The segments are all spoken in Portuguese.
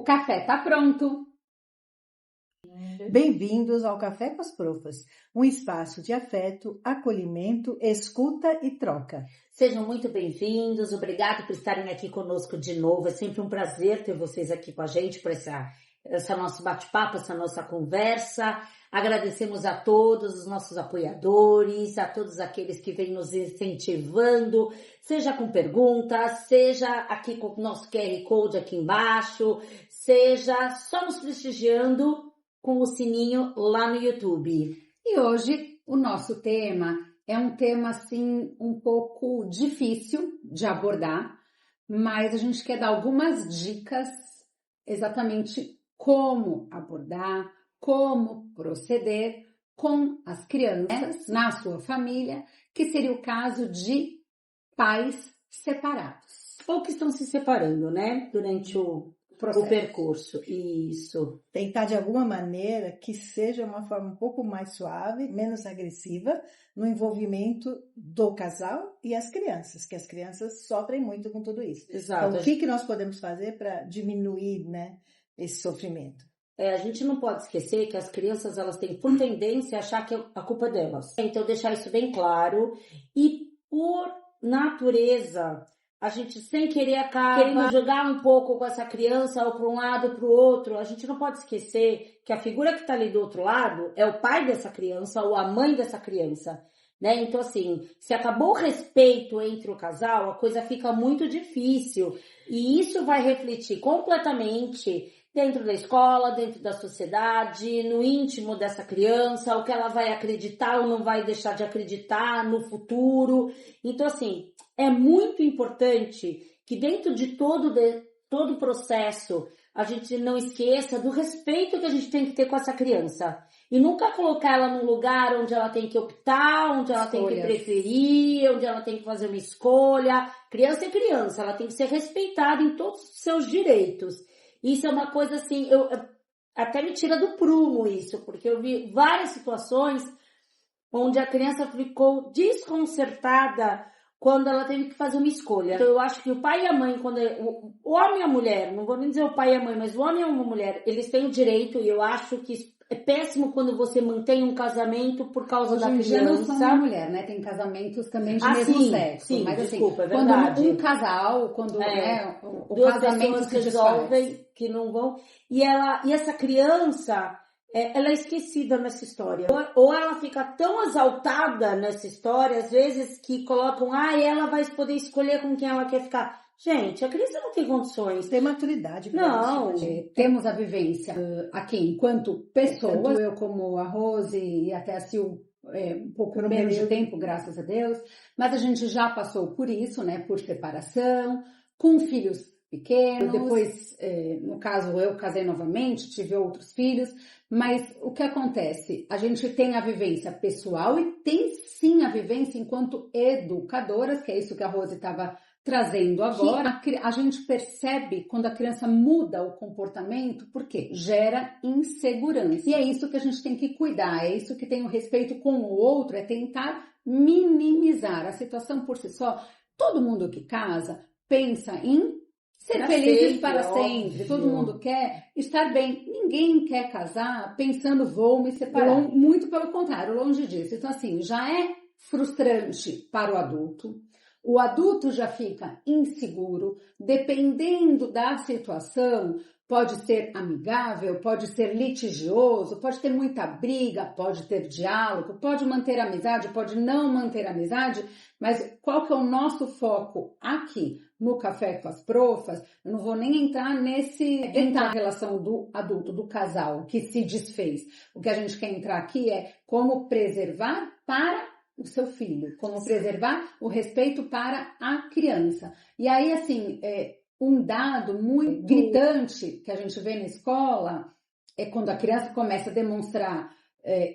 O café tá pronto. Bem-vindos ao Café com as Profas, um espaço de afeto, acolhimento, escuta e troca. Sejam muito bem-vindos, obrigado por estarem aqui conosco de novo, é sempre um prazer ter vocês aqui com a gente para essa nosso bate-papo, essa nossa conversa. Agradecemos a todos os nossos apoiadores, a todos aqueles que vêm nos incentivando, seja com perguntas, seja aqui com o nosso QR Code aqui embaixo, seja só nos prestigiando com o sininho lá no YouTube. E hoje o nosso tema é um tema assim um pouco difícil de abordar, mas a gente quer dar algumas dicas exatamente como abordar, como proceder com as crianças na sua família, que seria o caso de pais separados. Ou que estão se separando, né? Durante o percurso. Isso. Tentar de alguma maneira que seja uma forma um pouco mais suave, menos agressiva, no envolvimento do casal e as crianças, que as crianças sofrem muito com tudo isso. Exato. Então, o que nós podemos fazer para diminuir, né, esse sofrimento? A gente não pode esquecer que as crianças elas têm por tendência a achar que a culpa é delas. Então, deixar isso bem claro. E por natureza, a gente sem querer acaba querendo jogar um pouco com essa criança ou para um lado ou para o outro. A gente não pode esquecer que a figura que está ali do outro lado é o pai dessa criança ou a mãe dessa criança, né? Então, assim, se acabou o respeito entre o casal, a coisa fica muito difícil. E isso vai refletir completamente dentro da escola, dentro da sociedade, no íntimo dessa criança, o que ela vai acreditar ou não vai deixar de acreditar no futuro. Então, assim, é muito importante que dentro de todo o processo a gente não esqueça do respeito que a gente tem que ter com essa criança. E nunca colocar ela num lugar onde ela tem que optar, onde ela tem que preferir, onde ela tem que fazer uma escolha. Criança é criança, ela tem que ser respeitada em todos os seus direitos. Isso é uma coisa assim, até me tira do prumo isso, porque eu vi várias situações onde a criança ficou desconcertada quando ela teve que fazer uma escolha. Então eu acho que o pai e a mãe, o homem e a mulher, não vou nem dizer o pai e a mãe, mas o homem e a mulher, eles têm o direito, e eu acho que é péssimo quando você mantém um casamento por causa da criança. Hoje não só uma mulher, né? Tem casamentos também de mesmo sexo. Sim, mas desculpa, assim, é verdade. Quando um casal, quando né, o duas casamento pessoas se resolvem desfaz. que não vão. E essa criança, ela é esquecida nessa história. Ou ela fica tão exaltada nessa história, às vezes, que colocam, ela vai poder escolher com quem ela quer ficar. Gente, a criança não tem condições. Tem maturidade para Não. isso. Temos a vivência aqui enquanto pessoas, tanto eu como a Rose e até a Sil, um pouco menos de tempo, graças a Deus, mas a gente já passou por isso, né, por separação, com filhos pequenos, depois, no caso, eu casei novamente, tive outros filhos, mas o que acontece? A gente tem a vivência pessoal e tem sim a vivência enquanto educadoras, que é isso que a Rose estava trazendo agora. A gente percebe quando a criança muda o comportamento, porque gera insegurança. E é isso que a gente tem que cuidar, é isso que tem o respeito com o outro, é tentar minimizar a situação por si só. Todo mundo que casa pensa em ser felizes para sempre. Todo mundo quer estar bem. Ninguém quer casar pensando vou me separar. Muito pelo contrário, longe disso. Então assim, já é frustrante para o adulto. O adulto já fica inseguro, dependendo da situação, pode ser amigável, pode ser litigioso, pode ter muita briga, pode ter diálogo, pode manter amizade, pode não manter amizade, mas qual que é o nosso foco aqui no Café com as Profas? Eu não vou nem entrar na relação do adulto, do casal que se desfez. O que a gente quer entrar aqui é como preservar para o seu filho, como preservar o respeito para a criança. E aí, assim, um dado muito gritante que a gente vê na escola é quando a criança começa a demonstrar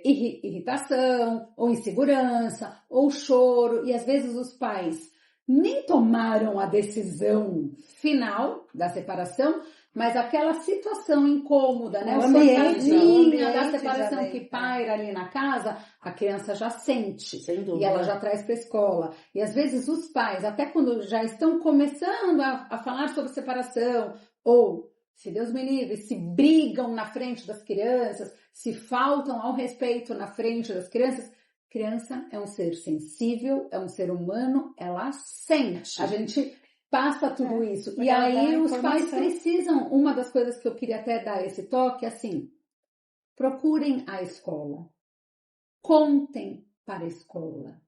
irritação, ou insegurança, ou choro, e às vezes os pais nem tomaram a decisão final da separação, mas aquela situação incômoda, né? O ambiente da separação que paira ali na casa, a criança já sente. Sem dúvida. E ela já traz para a escola. E às vezes os pais, até quando já estão começando a falar sobre separação, ou se Deus me livre, se brigam na frente das crianças, se faltam ao respeito na frente das crianças. Criança é um ser sensível, é um ser humano, ela sente. A gente passa tudo isso. E aí os pais precisam, uma das coisas que eu queria até dar esse toque, assim, procurem a escola, contem para a escola,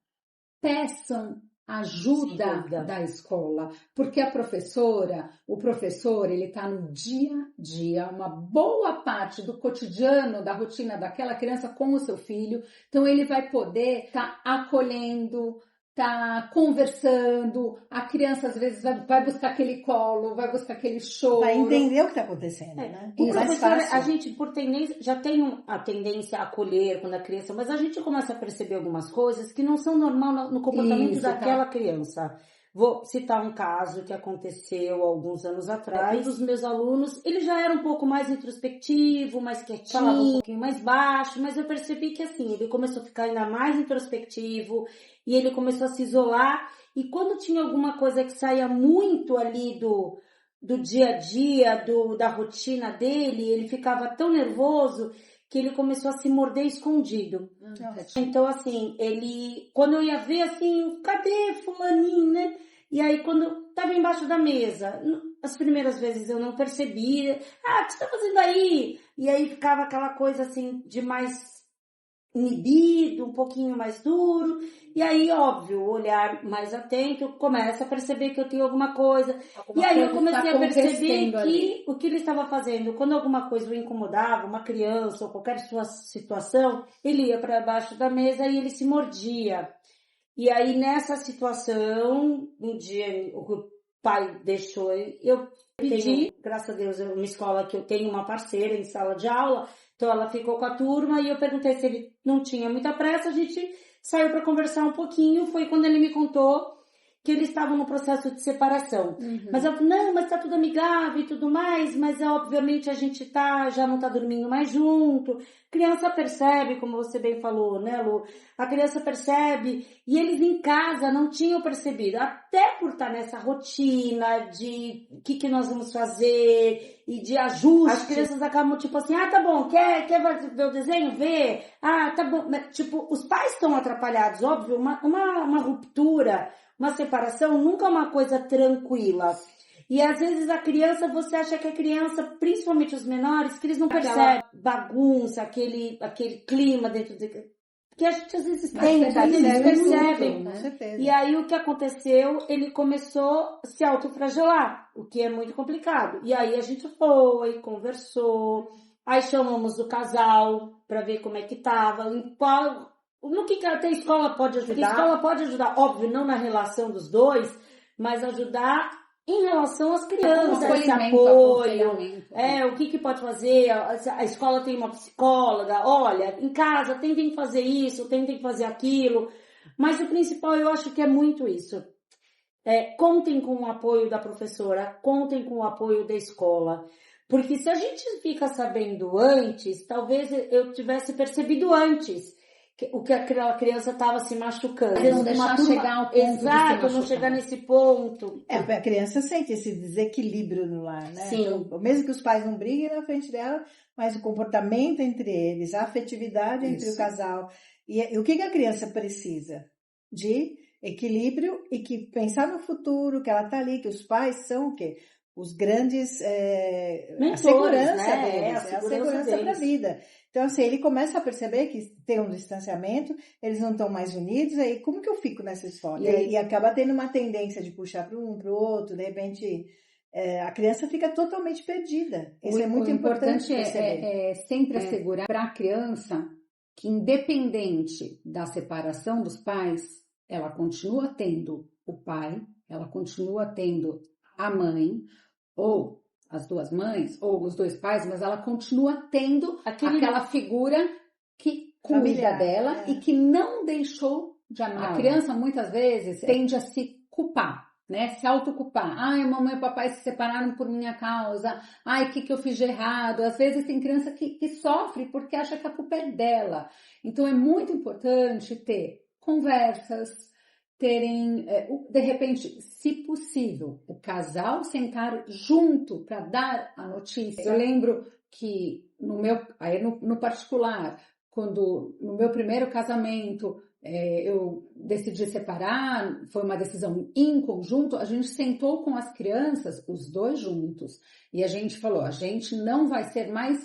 peçam ajuda da escola, porque a professora, o professor, ele está no dia a dia, uma boa parte do cotidiano, da rotina daquela criança com o seu filho, então ele vai poder estar acolhendo, tá conversando, a criança às vezes vai buscar aquele colo, vai buscar aquele choro. Vai entender o que está acontecendo, né? O professor, a gente, por tendência, já tem a tendência a acolher quando a criança, mas a gente começa a perceber algumas coisas que não são normais no comportamento daquela criança. Vou citar um caso que aconteceu alguns anos atrás. Um dos meus alunos, ele já era um pouco mais introspectivo, mais quietinho, falava um pouquinho mais baixo, mas eu percebi que assim, ele começou a ficar ainda mais introspectivo e ele começou a se isolar. E quando tinha alguma coisa que saía muito ali do dia a dia, da rotina dele, ele ficava tão nervoso que ele começou a se morder escondido. Então, assim, quando eu ia ver, assim, cadê fulaninho, né? E aí, quando estava embaixo da mesa, as primeiras vezes eu não percebi. O que você tá fazendo aí? E aí ficava aquela coisa, assim, de mais inibido, um pouquinho mais duro. E aí, óbvio, o olhar mais atento começa a perceber que eu tenho alguma coisa. E aí eu comecei a perceber que o que ele estava fazendo, quando alguma coisa o incomodava, uma criança ou qualquer situação, ele ia para baixo da mesa e ele se mordia. E aí, nessa situação, um dia o pai deixou, eu pedi, graças a Deus, uma escola que eu tenho uma parceira em sala de aula, então ela ficou com a turma e eu perguntei se ele não tinha muita pressa, a gente saiu para conversar um pouquinho, foi quando ele me contou que eles estavam no processo de separação. Mas eu falei, não, mas tá tudo amigável e tudo mais, mas obviamente a gente já não tá dormindo mais junto. Criança percebe, como você bem falou, né, Lu? A criança percebe, e eles em casa não tinham percebido, até por estar nessa rotina de o que nós vamos fazer e de ajuste. As crianças acabam tipo assim, tá bom, quer ver o desenho? Vê. Tá bom. Tipo, os pais estão atrapalhados, óbvio, uma ruptura, uma separação nunca é uma coisa tranquila. E às vezes a criança, você acha que a criança, principalmente os menores, que eles não percebem bagunça, aquele clima dentro que a gente às vezes tem, eles percebem. Com certeza. E aí o que aconteceu, ele começou a se autoflagelar, o que é muito complicado. E aí a gente foi, conversou, aí chamamos o casal para ver como é que tava, no que a escola pode ajudar. A escola pode ajudar, óbvio, não na relação dos dois, mas ajudar em relação às crianças, esse apoio, o que pode fazer, a escola tem uma psicóloga, olha, em casa tentem fazer isso, tentem fazer aquilo, mas o principal eu acho que é muito isso. Contem com o apoio da professora, contem com o apoio da escola, porque se a gente fica sabendo antes, talvez eu tivesse percebido antes, o que aquela criança estava se machucando. Não deixar chegar ao ponto. Exato, não chegar nesse ponto. A criança sente esse desequilíbrio no lar, né? Sim. Então, mesmo que os pais não briguem na frente dela, mas o comportamento entre eles, a afetividade entre o casal. E o que a criança precisa? De equilíbrio e que pensar no futuro, que ela está ali, que os pais são o quê? Os grandes... Mentores, a segurança né? deles, a segurança para a vida. Então, assim, ele começa a perceber que tem um distanciamento, eles não estão mais unidos, aí como que eu fico nessa história? E acaba tendo uma tendência de puxar para um, para o outro, de repente a criança fica totalmente perdida. Isso é muito importante perceber. É sempre assegurar para a criança que, independente da separação dos pais, ela continua tendo o pai, ela continua tendo a mãe, ou as duas mães, ou os dois pais, mas ela continua tendo aquela figura que cuida dela e que não deixou de amar. A criança, muitas vezes, tende a se culpar, né? Se autoculpar. Ai, mamãe e papai se separaram por minha causa. Ai, o que eu fiz de errado? Às vezes tem criança que sofre porque acha que a culpa é dela. Então, é muito importante ter conversas, terem, de repente, se possível, o casal sentar junto para dar a notícia. Eu lembro que no particular, quando no meu primeiro casamento eu decidi separar, foi uma decisão em conjunto, a gente sentou com as crianças, os dois juntos, e a gente falou, a gente não vai ser mais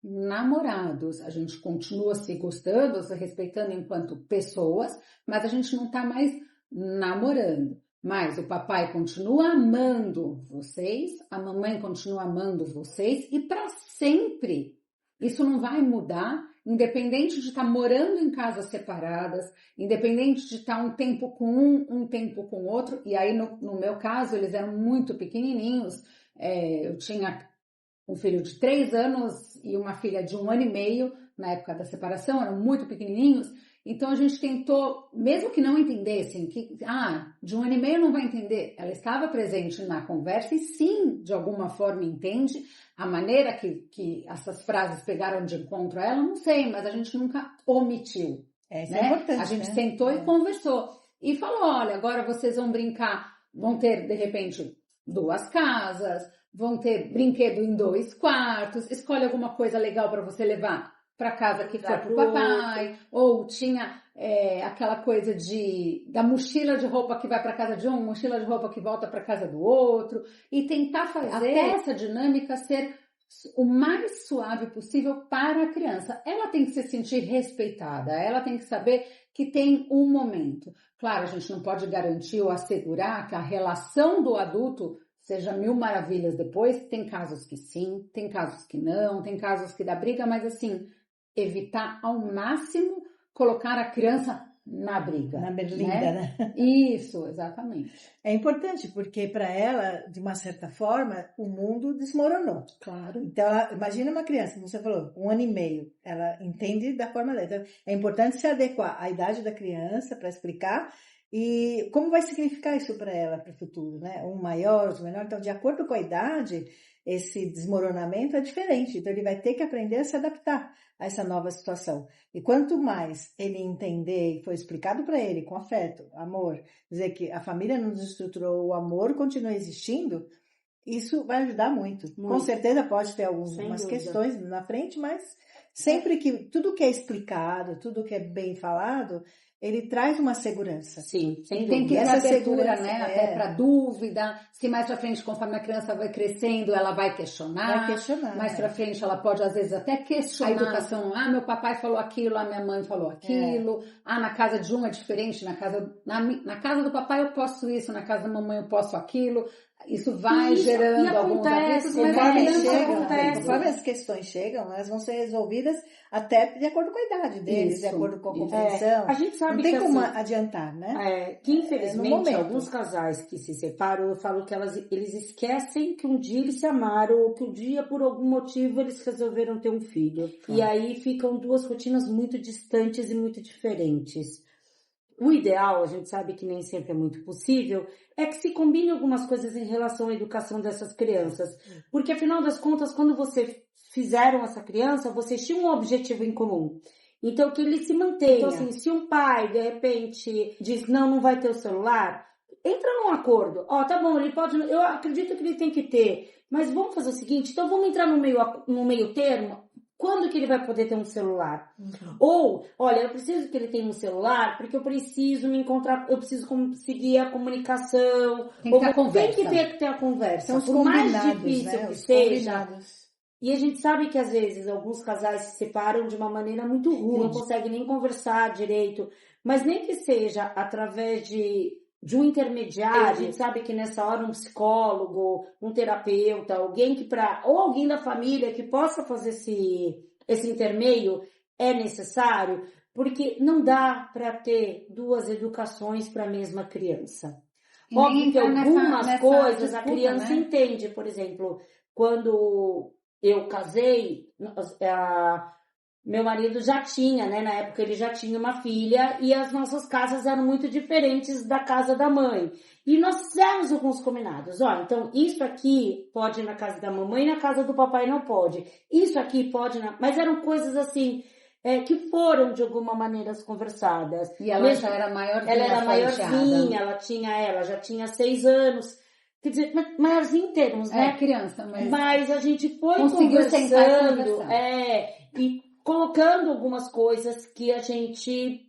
namorados, a gente continua se gostando, se respeitando enquanto pessoas, mas a gente não está mais namorando. Mas o papai continua amando vocês, a mamãe continua amando vocês e para sempre. Isso não vai mudar, independente de estar morando em casas separadas, independente de estar um tempo com um tempo com outro. E aí, no meu caso, eles eram muito pequenininhos. Eu tinha um filho de 3 anos e uma filha de 1 ano e meio na época da separação, eram muito pequenininhos. Então a gente tentou, mesmo que não entendessem, de 1 ano e meio não vai entender. Ela estava presente na conversa e sim, de alguma forma entende. A maneira que essas frases pegaram de encontro a ela, não sei, mas a gente nunca omitiu. Isso é importante, a gente sentou e conversou. E falou, olha, agora vocês vão brincar, vão ter, de repente, 2 casas, vão ter brinquedo em 2 quartos, escolhe alguma coisa legal para você levar para casa que for pro papai, ou tinha aquela coisa da mochila de roupa que vai para casa de um, mochila de roupa que volta para casa do outro, e tentar fazer até essa dinâmica ser o mais suave possível para a criança. Ela tem que se sentir respeitada, ela tem que saber que tem um momento. Claro, a gente não pode garantir ou assegurar que a relação do adulto seja 1000 maravilhas depois. Tem casos que sim, tem casos que não, tem casos que dá briga, mas assim, evitar ao máximo colocar a criança na briga. Na berlinda, né? Isso, exatamente. É importante, porque para ela, de uma certa forma, o mundo desmoronou. Claro. Então, imagina uma criança, como você falou, 1 ano e meio, ela entende da forma dela. Então, é importante se adequar à idade da criança para explicar e como vai significar isso para ela, para o futuro, né? Um maior, outro menor. Então, de acordo com a idade, esse desmoronamento é diferente. Então, ele vai ter que aprender a se adaptar a essa nova situação. E quanto mais ele entender, e foi explicado para ele com afeto, amor, dizer que a família não desestruturou, o amor continua existindo, isso vai ajudar muito. Com certeza pode ter algumas questões na frente, mas sempre que tudo que é explicado, tudo que é bem falado, ele traz uma segurança. Sim, sem tem que ter essa abertura, né? Até para dúvida. Se mais para frente, conforme a criança vai crescendo, ela vai questionar. Mais para frente, ela pode, às vezes, até questionar a educação. Meu papai falou aquilo, a minha mãe falou aquilo. Na casa de um é diferente. Na casa do papai eu posso isso, na casa da mamãe eu posso aquilo. Isso vai gerando alguns avisos, mas conforme as questões chegam, elas vão ser resolvidas até de acordo com a idade deles, de acordo com a compreensão. A gente sabe não tem que, como assim, adiantar, né? Que infelizmente alguns casais que se separam, eu falo que eles esquecem que um dia eles se amaram, ou que um dia por algum motivo eles resolveram ter um filho. E aí ficam 2 rotinas muito distantes e muito diferentes. O ideal, a gente sabe que nem sempre é muito possível, é que se combine algumas coisas em relação à educação dessas crianças. Porque, afinal das contas, quando vocês fizeram essa criança, vocês tinham um objetivo em comum. Então, que ele se mantenha. Então, assim, se um pai, de repente, diz, não vai ter o celular, entra num acordo. Tá bom, ele pode, eu acredito que ele tem que ter, mas vamos fazer o seguinte, então vamos entrar no meio termo. Quando que ele vai poder ter um celular? Ou, olha, eu preciso que ele tenha um celular porque eu preciso me encontrar, eu preciso conseguir a comunicação. Tem que ter a conversa. São os Por mais combinados, difícil né? que seja. E a gente sabe que às vezes alguns casais se separam de uma maneira muito ruim, não conseguem nem conversar direito. Mas nem que seja através de um intermediário, a gente sabe que nessa hora um psicólogo, um terapeuta, ou alguém da família que possa fazer esse intermeio é necessário, porque não dá para ter 2 educações para a mesma criança. Óbvio que algumas coisas disputa, a criança entende. Por exemplo, quando eu casei, meu marido já tinha, né? Na época ele já tinha uma filha e as nossas casas eram muito diferentes da casa da mãe. E nós fizemos alguns combinados. Então isso aqui pode ir na casa da mamãe e na casa do papai não pode. Isso aqui pode, mas eram coisas assim que foram de alguma maneira conversadas. E ela já era maiorzinha. Ela era maiorzinha, ela já tinha 6 anos. Quer dizer, maiorzinha em termos, né? Criança, mas a gente foi conversando, e colocando algumas coisas que a gente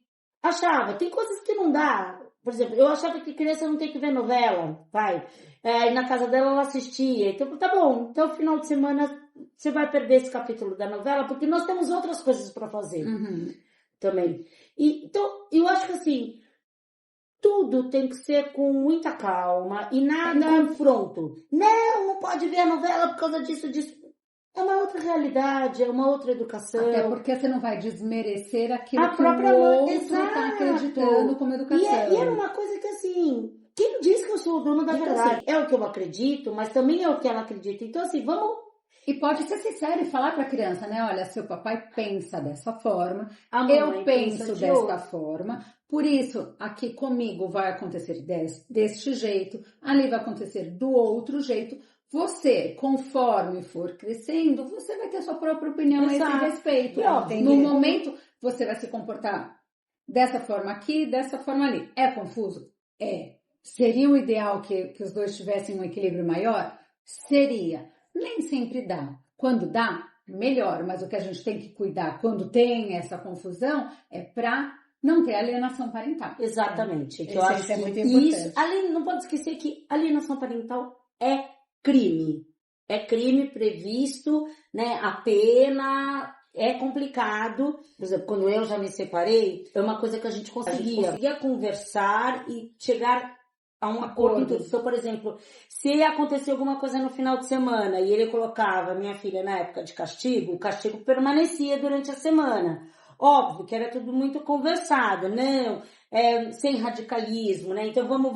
achava. Tem coisas que não dá. Por exemplo, eu achava que criança não tem que ver novela, vai. E na casa dela ela assistia. Então, tá bom. Então, final de semana você vai perder esse capítulo da novela, porque nós temos outras coisas para fazer também. Então, eu acho que assim, tudo tem que ser com muita calma e nada confronto. Não pode ver a novela por causa disso. É uma outra realidade, é uma outra educação. Até porque você não vai desmerecer aquilo que o outro está acreditando como educação. E era uma coisa que assim, quem diz que eu sou o dono da verdade? Assim, é o que eu acredito, mas também é o que ela acredita. Então assim, vamos... E pode ser sincero e falar para a criança, né? Olha, seu papai pensa dessa forma, eu penso desta forma, por isso aqui comigo vai acontecer deste jeito, ali vai acontecer do outro jeito. Você, conforme for crescendo, você vai ter sua própria opinião a esse respeito. No momento, você vai se comportar dessa forma aqui, dessa forma ali. É confuso? É. Seria o ideal que os dois tivessem um equilíbrio maior? Seria. Nem sempre dá. Quando dá, melhor. Mas o que a gente tem que cuidar quando tem essa confusão é para não ter alienação parental. Exatamente. Que eu acho que é muito importante. Isso, não pode esquecer que alienação parental é crime. É crime previsto, né? A pena é complicado. Por exemplo, quando eu já me separei, é uma coisa que a gente conseguia conversar e chegar a um acordo em tudo. Então, por exemplo, se acontecer alguma coisa no final de semana e ele colocava minha filha na época de castigo, o castigo permanecia durante a semana. Óbvio que era tudo muito conversado, não, sem radicalismo, né? Então vamos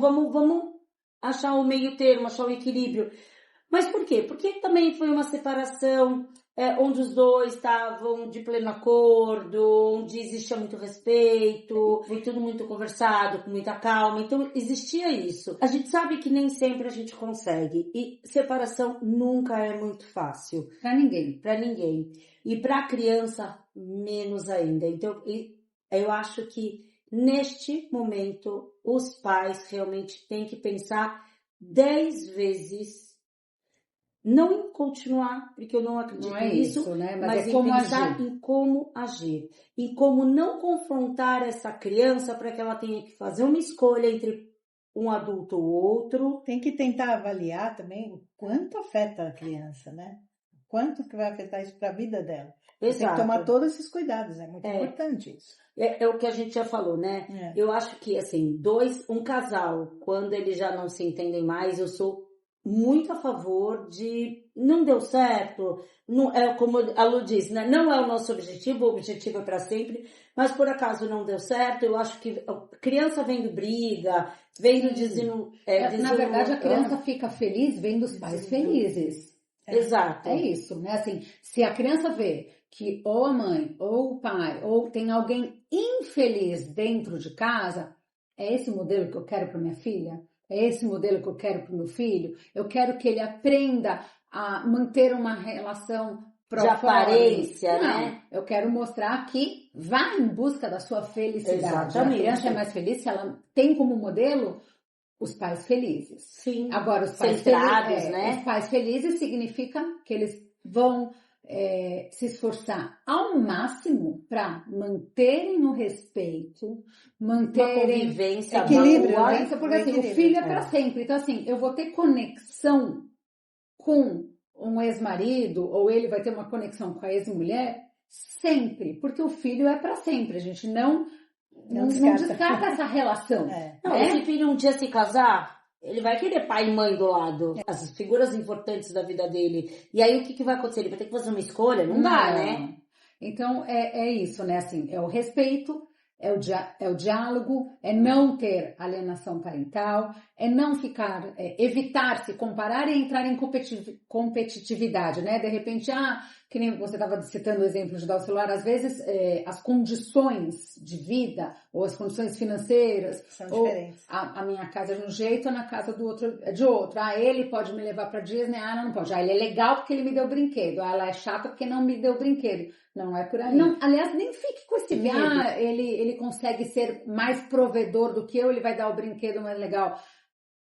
achar o meio termo, achar o equilíbrio. Mas por quê? Porque também foi uma separação onde os dois estavam de pleno acordo, onde existia muito respeito, foi tudo muito conversado, com muita calma. Então existia isso. A gente sabe que nem sempre a gente consegue. E separação nunca é muito fácil. Para ninguém. Para ninguém. E para a criança, menos ainda. Então eu acho que neste momento os pais realmente têm que pensar 10 vezes. Não em continuar, porque eu não acredito nisso, né? mas em pensar em como agir. Em como não confrontar essa criança para que ela tenha que fazer uma escolha entre um adulto ou outro. Tem que tentar avaliar também o quanto afeta a criança, né? Quanto que vai afetar isso para a vida dela. Exato. Tem que tomar todos esses cuidados, é muito importante isso. É o que a gente já falou, né? Eu acho que, assim, um casal, quando eles já não se entendem mais, eu sou muito a favor de não deu certo, não, como a Lu diz, né? Não é o nosso objetivo, o objetivo é para sempre, mas por acaso não deu certo, eu acho que a criança vendo briga, vendo dizendo... na verdade, a criança fica feliz vendo os pais felizes. Exato. É isso, né? Assim, se a criança vê que ou a mãe, ou o pai, ou tem alguém infeliz dentro de casa, é esse modelo que eu quero para minha filha? É esse modelo que eu quero para o meu filho? Eu quero que ele aprenda a manter uma relação de aparência, né? Eu quero mostrar que vá em busca da sua felicidade. Exatamente. A criança é mais feliz se ela tem como modelo os pais felizes. Sim. Agora, os pais felizes, né? Os pais felizes significa que eles vão se esforçar ao máximo para manterem o respeito, manterem uma convivência, equilíbrio, porque assim, o filho é para sempre. Então, assim, eu vou ter conexão com um ex-marido, ou ele vai ter uma conexão com a ex-mulher sempre, porque o filho é para sempre. A gente não descarta essa relação. Se o filho um dia se casar, ele vai querer pai e mãe do lado, as figuras importantes da vida dele. E aí o que vai acontecer? Ele vai ter que fazer uma escolha? Não dá, né? Então é isso, né? Assim, é o respeito, é o diálogo, é não ter alienação parental, é não evitar se comparar e entrar em competitividade, né? De repente, que nem você estava citando o exemplo de dar o celular, às vezes as condições de vida ou as condições financeiras são diferentes. A minha casa é de um jeito, na casa do outro é de outro. Ele pode me levar para Disney, ela não pode. Ele é legal porque ele me deu brinquedo, ela é chata porque não me deu brinquedo. Não é por aí. Não, aliás, nem fique com esse medo. Ele consegue ser mais provedor do que eu, ele vai dar o brinquedo mais legal.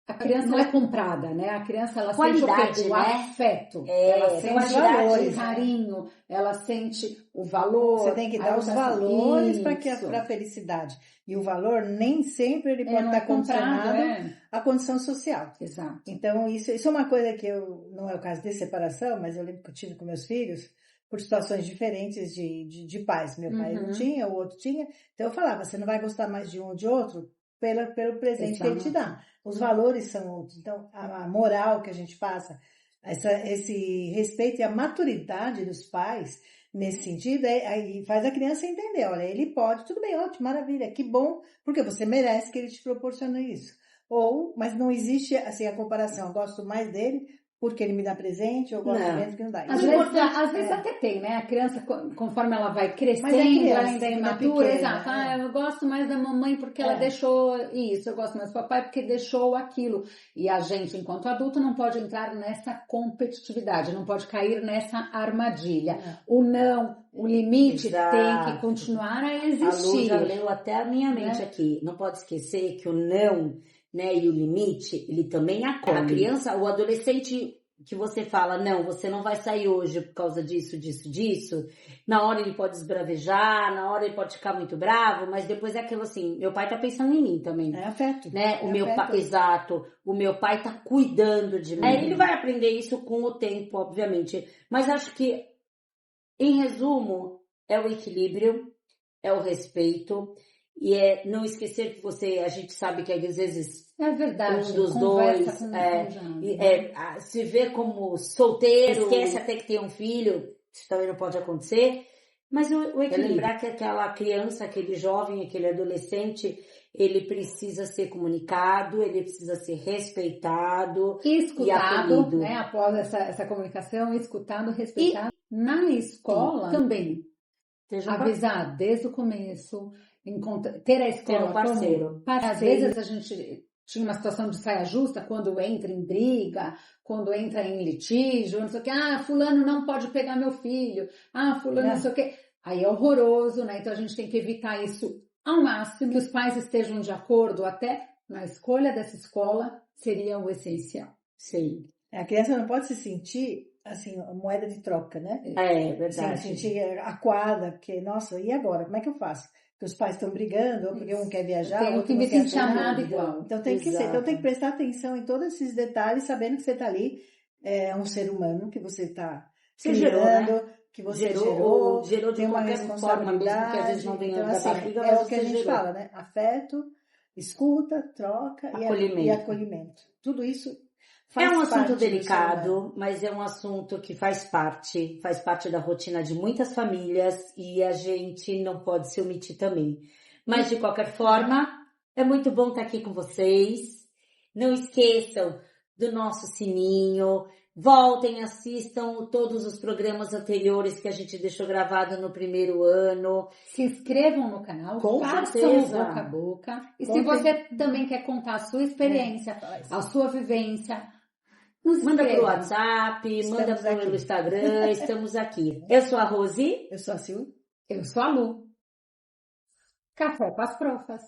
A criança ela é comprada, né? A criança ela sente o afeto, ela sente os valores, o carinho, ela sente o valor. Você tem que dar os valores para a felicidade. E o valor nem sempre ele pode estar condicionado à condição social. Exato. Então, isso é uma coisa que não é o caso de separação, mas eu lembro que eu tive com meus filhos, por situações diferentes de pais. Meu pai não tinha, o outro tinha. Então eu falava, você não vai gostar mais de um ou de outro pelo presente que ele te dá. Os valores são outros. Então, a moral que a gente passa, esse respeito e a maturidade dos pais, nesse sentido, aí faz a criança entender, olha, ele pode, tudo bem, ótimo, maravilha, que bom, porque você merece que ele te proporcione isso. Mas não existe assim a comparação, eu gosto mais dele porque ele me dá presente, eu gosto menos que não dá. Às vezes até tem, né? A criança, conforme ela vai crescendo, ela ainda é imatura, exato. Eu gosto mais da mamãe porque ela deixou isso, eu gosto mais do papai porque deixou aquilo. E a gente, enquanto adulto, não pode entrar nessa competitividade, não pode cair nessa armadilha. O limite tem que continuar a existir. A Lu já leu até a minha mente aqui. Não pode esquecer que o não... né, e o limite, ele também acolhe. A criança, o adolescente que você fala, não, você não vai sair hoje por causa disso, na hora ele pode esbravejar, na hora ele pode ficar muito bravo, mas depois é aquilo assim, meu pai tá pensando em mim também. É afeto. Né? Exato, o meu pai tá cuidando de mim. Ele vai aprender isso com o tempo, obviamente, mas acho que, em resumo, é o equilíbrio, é o respeito, e não esquecer que a gente sabe que às vezes verdade, um dos dois se vê como solteiro, esquece até que tem um filho, isso também não pode acontecer, mas o equilíbrio, lembrar que aquela criança, aquele jovem, aquele adolescente, ele precisa ser comunicado, ele precisa ser respeitado e escutado, né? Após essa comunicação, escutado, respeitado. E na escola também, avisar desde o começo, ter a escola como parceiro. Às vezes a gente tinha uma situação de saia justa quando entra em briga, quando entra em litígio, não sei o que, fulano não pode pegar meu filho, fulano não sei o que. Aí é horroroso, né? Então a gente tem que evitar isso ao máximo, que os pais estejam de acordo até na escolha dessa escola seria o essencial. Sim. A criança não pode se sentir assim, moeda de troca, né? É verdade. Se sentir acuada, porque, nossa, e agora? Como é que eu faço? Porque os pais estão brigando, ou porque um quer viajar, tem outro que não me quer sentir amado igual. Então tem que ser. Então tem que prestar atenção em todos esses detalhes, sabendo que você está ali, é um ser humano que você está criando, né? Que você gerou de tem uma responsabilidade. Mesmo que às vezes não venha da barriga, é o que a gente fala, né? Afeto, escuta, troca e acolhimento. Tudo isso é um assunto delicado, mas é um assunto que faz parte da rotina de muitas famílias e a gente não pode se omitir também. Mas de qualquer forma, é muito bom estar aqui com vocês. Não esqueçam do nosso sininho. Voltem, assistam todos os programas anteriores que a gente deixou gravado no primeiro ano. Se inscrevam no canal, façam o boca a boca. E se você também quer contar a sua experiência, a sua vivência, manda pro WhatsApp, manda pelo Instagram, estamos aqui. Eu sou a Rosi. Eu sou a Sil. Eu sou a Lu. Café com as profas.